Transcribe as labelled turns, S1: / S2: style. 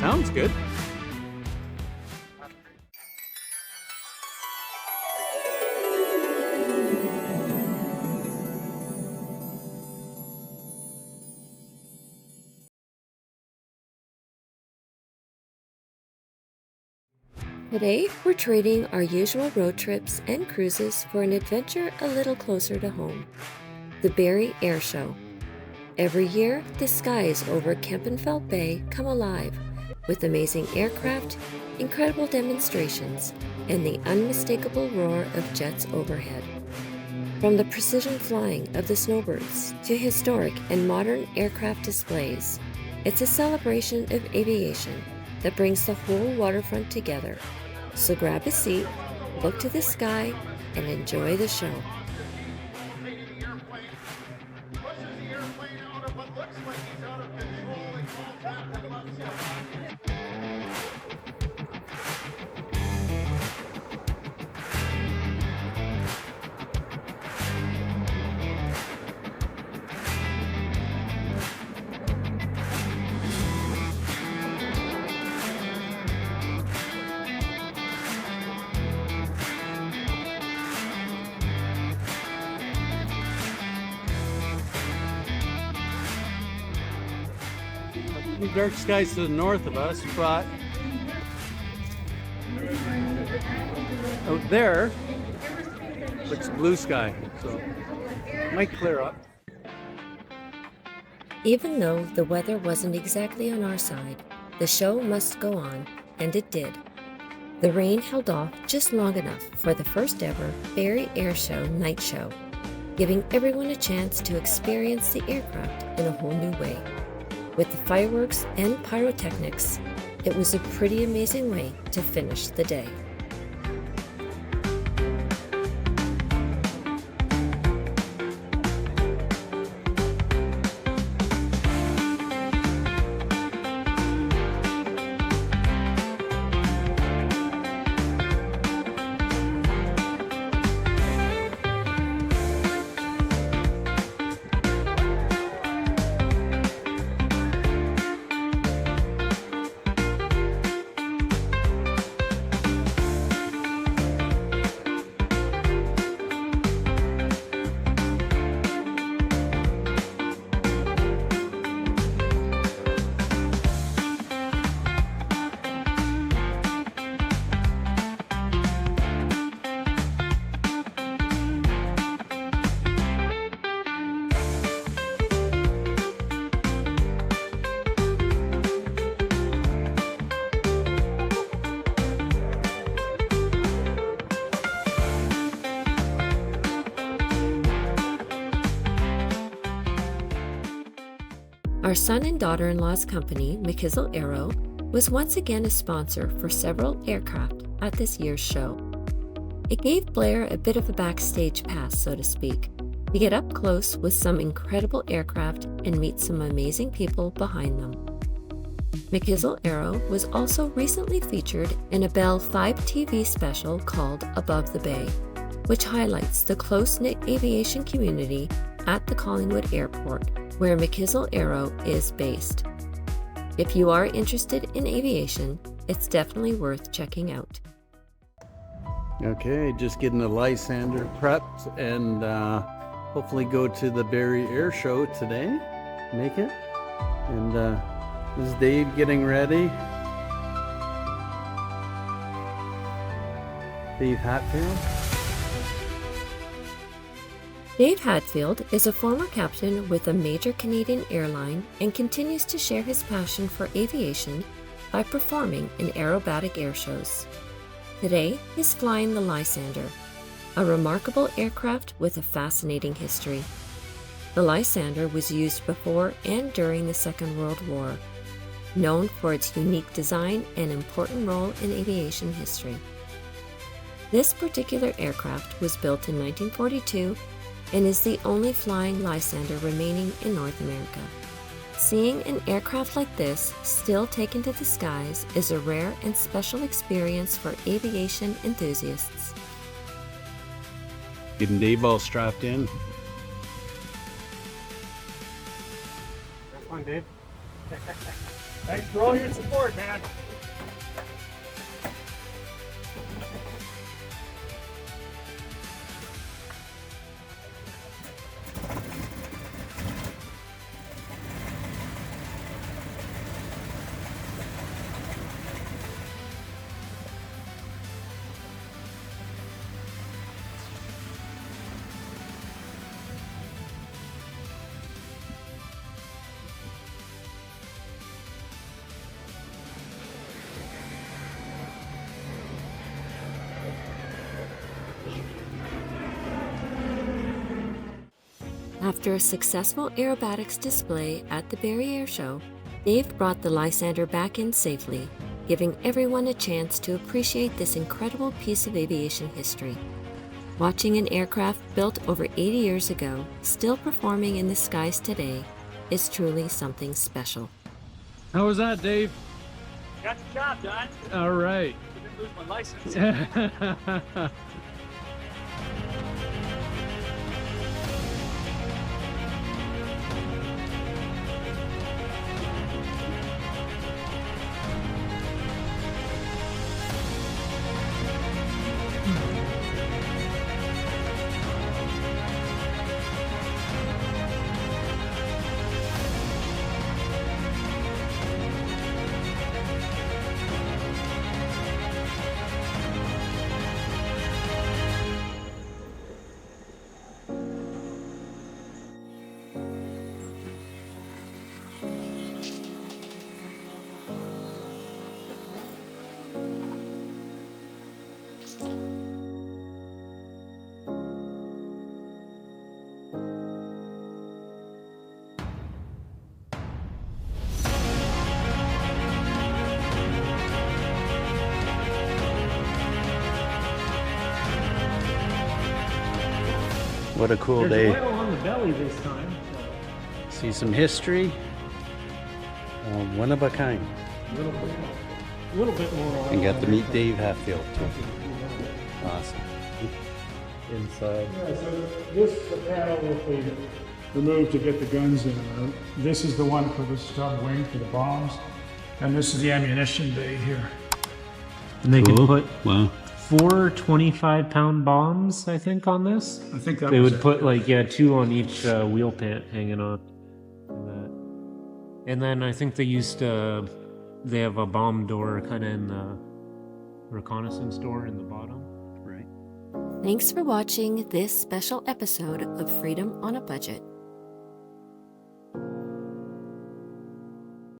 S1: Sounds good.
S2: Today, we're trading our usual road trips and cruises for an adventure a little closer to home. The Barrie Airshow. Every year, the skies over Kempenfelt Bay come alive with amazing aircraft, incredible demonstrations, and the unmistakable roar of jets overhead. From the precision flying of the Snowbirds to historic and modern aircraft displays, it's a celebration of aviation that brings the whole waterfront together. So grab a seat, look to the sky, and enjoy the show.
S1: The dark skies to the north of us, but out there looks blue sky, so it might clear up.
S2: Even though the weather wasn't exactly on our side, the show must go on, and it did. The rain held off just long enough for the first ever Barrie Airshow night show, giving everyone a chance to experience the aircraft in a whole new way. With the fireworks and pyrotechnics, it was a pretty amazing way to finish the day. Our son and daughter-in-law's company, McKizzle Aero, was once again a sponsor for several aircraft at this year's show. It gave Blair a bit of a backstage pass, so to speak, to get up close with some incredible aircraft and meet some amazing people behind them. McKizzle Aero was also recently featured in a Bell 5 TV special called Above the Bay, which highlights the close-knit aviation community at the Collingwood Airport, where McKizzle Aero is based. If you are interested in aviation, it's definitely worth checking out.
S1: Okay, just getting the Lysander prepped and hopefully go to the Barrie Airshow today. Make it. And this is Dave getting ready. Dave Hatfield.
S2: Dave Hadfield is a former captain with a major Canadian airline and continues to share his passion for aviation by performing in aerobatic air shows. Today, he's flying the Lysander, a remarkable aircraft with a fascinating history. The Lysander was used before and during the Second World War, known for its unique design and important role in aviation history. This particular aircraft was built in 1942 and is the only flying Lysander remaining in North America. Seeing an aircraft like this still taken to the skies is a rare and special experience for aviation enthusiasts.
S1: Getting Dave all strapped in.
S3: Have fun, Dave. Thanks for all your support, man.
S2: After a successful aerobatics display at the Barrie Airshow, Dave brought the Lysander back in safely, giving everyone a chance to appreciate this incredible piece of aviation history. Watching an aircraft built over 80 years ago still performing in the skies today is truly something special.
S4: How was that, Dave?
S3: Got the job done.
S4: All right.
S3: Didn't lose my license.
S1: What a cool
S3: There's
S1: day.
S3: oil on the belly this time.
S1: See some history. One of a kind.
S3: So a little bit more oil.
S1: And got to meet Dave Hatfield too. Awesome. Inside.
S3: Yeah, so this is the panel that we removed to get the guns in and out. This is the one for the stub wing for the bombs. And this is the ammunition bay here.
S5: And they could put
S1: Wow.
S5: 4 25-pound bombs, I think, on this.
S3: I think that
S5: They
S3: was
S5: would
S3: it.
S5: put like 2 on each wheel pant hanging on. And then I think they they have a bomb door kind of in the reconnaissance door in the bottom.
S1: Right.
S2: Thanks for watching this special episode of Freedom on a Budget.